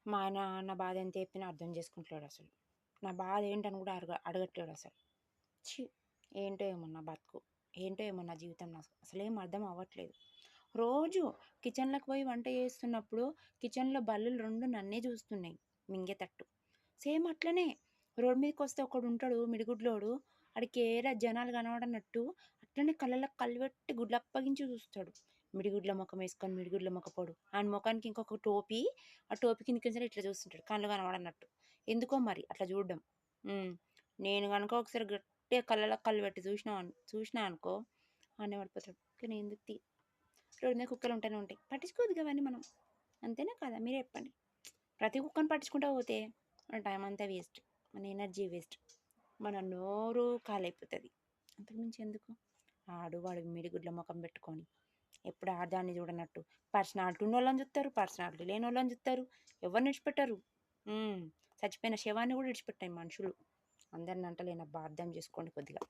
మా ఆయన నా బాధ ఎంత చెప్పినా అర్థం చేసుకుంటలేడు అసలు. నా బాధ ఏంటని కూడా అడగట్లేడు అసలు. ఛీ! ఏంటో ఏమో నా బతుకు. ఏంటో ఏమో నా జీవితం నాకు అసలేం అర్థం అవ్వట్లేదు. రోజు కిచెన్‌లోకి పోయి వంట చేస్తున్నప్పుడు కిచెన్‌లో బల్లులు 2 నన్నే చూస్తున్నాయి మింగేతట్టు. సేమ్ అట్లనే రోడ్ మీదకొస్తే ఒకడుంటాడు మిడిగుడ్లోడు. ఆడికేడ జనాలు కనపడనట్టు అట్లనే కళ్ళలో కళ్ళు పెట్టి గుడ్లప్పగించి చూస్తాడు. మిడిగుడ్ల మొఖం ఏసుకొని మిడిగుడ్ల మొఖపోడు. ఆని మొఖానికి ఇంకొక టోపీ, ఆ టోపీ కిందకెళ్ళి ఇట్లా చూస్తుంటాడు కళ్ళు కనపడనట్టు. ఎందుకో మరి అట్లా చూడడం. హ్మ్. నేను గనుక ఒకసారి గట్టిగా కళ్ళలో కళ్ళు పెట్టి చూసినా అనుకో ఆడనే పడిపోతాడు. కానీ ఎందుకు రోడ్డు మీద కుక్కలు ఉంటూనే ఉంటాయి. పట్టించుకోవద్దు అవన్నీ మనం. అంతేనా కాదా మీరే చెప్పండి. ప్రతి కుక్కని పట్టించుకుంటా పోతే మన టైం అంతా వేస్ట్, మన ఎనర్జీ వేస్ట్, మన నోరు కాలైపోతుంది. అంతకుమించి ఎందుకు వాడు మిడిగుడ్ల ముఖం పెట్టుకొని ఎప్పుడు ఆదాన్ని చూడనట్టు పర్సనాలిటీ ఉన్నోళ్ళని చూస్తారు, పర్సనాలిటీ లేని వాళ్ళని చూస్తారు, ఎవరిని విడిచిపెట్టరు. చచ్చిపోయిన శవాన్ని కూడా విడిచిపెట్టాయి మనుషులు. అందరిని అంటలేనబ్బా, అర్థం చేసుకోండి కొద్దిగా.